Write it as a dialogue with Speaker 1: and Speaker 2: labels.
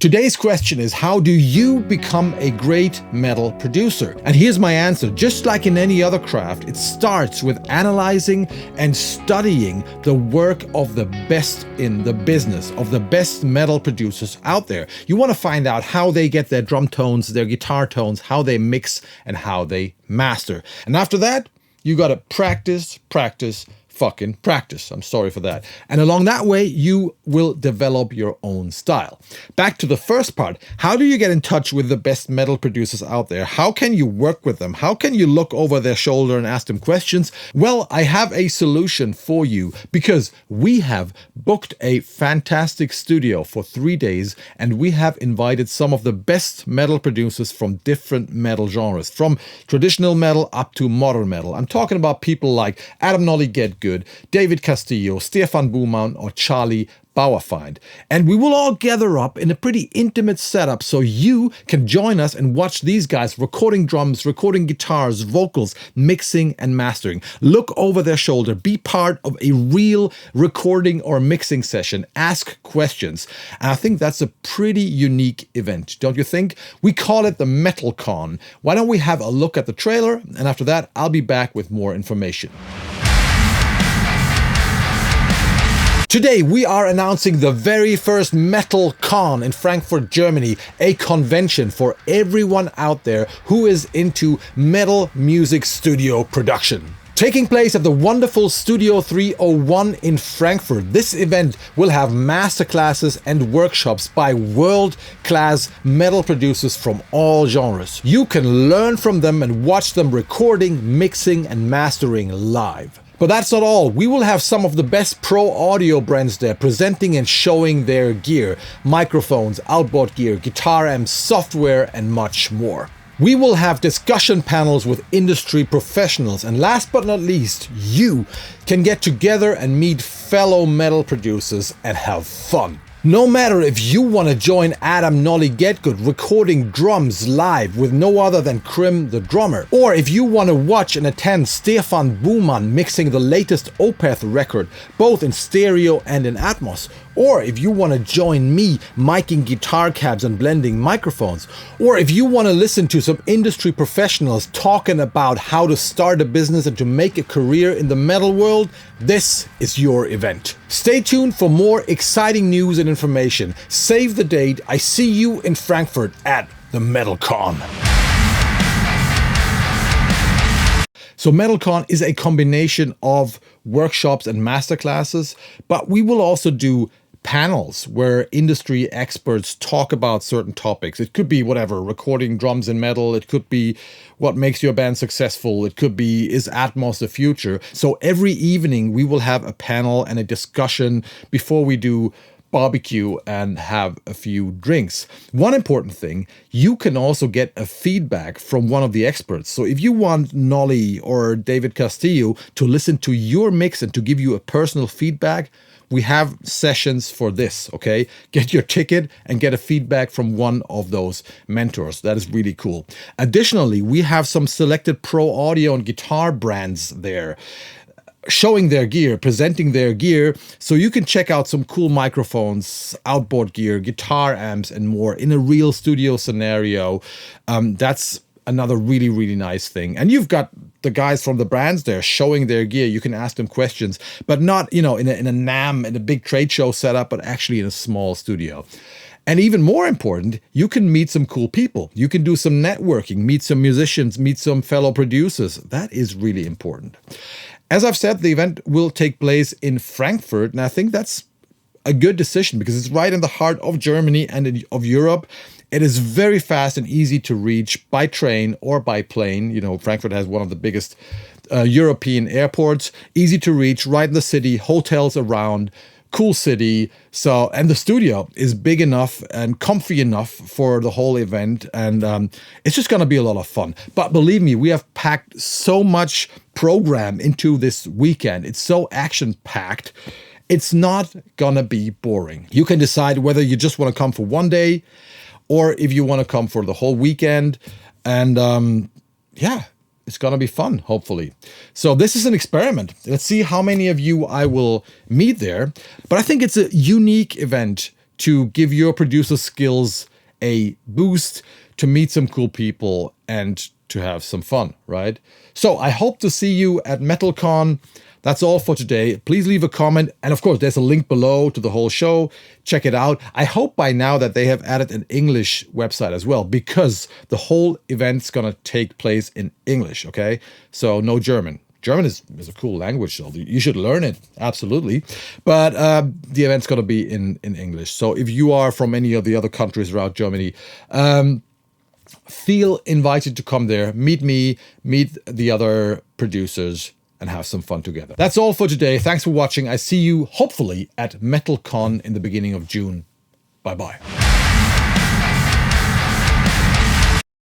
Speaker 1: Today's question is, how do you become a great metal producer? And here's my answer. Just like in any other craft, it starts with analyzing and studying the work of the best in the business, of the best metal producers out there. You want to find out how they get their drum tones, their guitar tones, how they mix, and how they master. And after that, you got to practice, fucking practice. I'm sorry for that. And along that way, you will develop your own style. Back to the first part. How do you get in touch with the best metal producers out there? How can you work with them? How can you look over their shoulder and ask them questions? Well, I have a solution for you because we have booked a fantastic studio for 3 days and we have invited some of the best metal producers from different metal genres, from traditional metal up to modern metal. I'm talking about people like Nolly, Getgood, David Castillo, Stefan Bomann, or Charlie Bauerfeind. And we will all gather up in a pretty intimate setup so you can join us and watch these guys recording drums, recording guitars, vocals, mixing and mastering. Look over their shoulder, be part of a real recording or mixing session, ask questions. And I think that's a pretty unique event, don't you think? We call it the METALCON. Why don't we have a look at the trailer? And after that, I'll be back with more information. Today we are announcing the very first METALCON in Frankfurt, Germany, a convention for everyone out there who is into metal music studio production. Taking place at the wonderful Studio 301 in Frankfurt, this event will have masterclasses and workshops by world-class metal producers from all genres. You can learn from them and watch them recording, mixing and mastering live. But that's not all. We will have some of the best pro audio brands there presenting and showing their gear, microphones, outboard gear, guitar amps, software, and much more. We will have discussion panels with industry professionals, and last but not least, you can get together and meet fellow metal producers and have fun. No matter if you want to join Nolly, Getgood recording drums live with no other than Krim the drummer, or if you want to watch and attend Stefan Bomann mixing the latest Opeth record, both in stereo and in Atmos, or if you want to join me miking guitar cabs and blending microphones, or if you want to listen to some industry professionals talking about how to start a business and to make a career in the metal world, this is your event. Stay tuned for more exciting news and information. Save the date. I see you in Frankfurt at the METALCON. So METALCON is a combination of workshops and masterclasses, but we will also do panels where industry experts talk about certain topics. It could be whatever, recording drums in metal. It could be what makes your band successful. It could be, is Atmos the future? So every evening we will have a panel and a discussion before we do barbecue and have a few drinks. One important thing, you can also get a feedback from one of the experts. So if you want Nolly or David Castillo to listen to your mix and to give you a personal feedback, we have sessions for this, okay? Get your ticket and get a feedback from one of those mentors. That is really cool. Additionally, we have some selected pro audio and guitar brands there, showing their gear, presenting their gear, so you can check out some cool microphones, outboard gear, guitar amps, and more in a real studio scenario. That's another really, really nice thing. And you've got the guys from the brands there showing their gear. You can ask them questions, but not, in a NAMM, in a big trade show setup, but actually in a small studio. And even more important, you can meet some cool people. You can do some networking, meet some musicians, meet some fellow producers. That is really important. As I've said, the event will take place in Frankfurt, and I think that's a good decision because it's right in the heart of Germany and of Europe. It is very fast and easy to reach by train or by plane. Frankfurt has one of the biggest European airports. Easy to reach, right in the city, hotels around, cool city. So, and the studio is big enough and comfy enough for the whole event. And it's just going to be a lot of fun. But believe me, we have packed so much program into this weekend. It's so action-packed. It's not going to be boring. You can decide whether you just want to come for one day or if you want to come for the whole weekend. And it's going to be fun, hopefully. So this is an experiment. Let's see how many of you I will meet there. But I think it's a unique event to give your producer skills a boost, to meet some cool people, and to have some fun, right? So I hope to see you at MetalCon. That's all for today. Please leave a comment. And of course, there's a link below to the whole show. Check it out. I hope by now that they have added an English website as well, because the whole event's going to take place in English, okay? So no German. German is a cool language, so you should learn it, absolutely. But the event's going to be in English. So if you are from any of the other countries around Germany, feel invited to come there, meet me, meet the other producers, and have some fun together. That's all for today. Thanks for watching. I see you hopefully at MetalCon in the beginning of June. Bye-bye.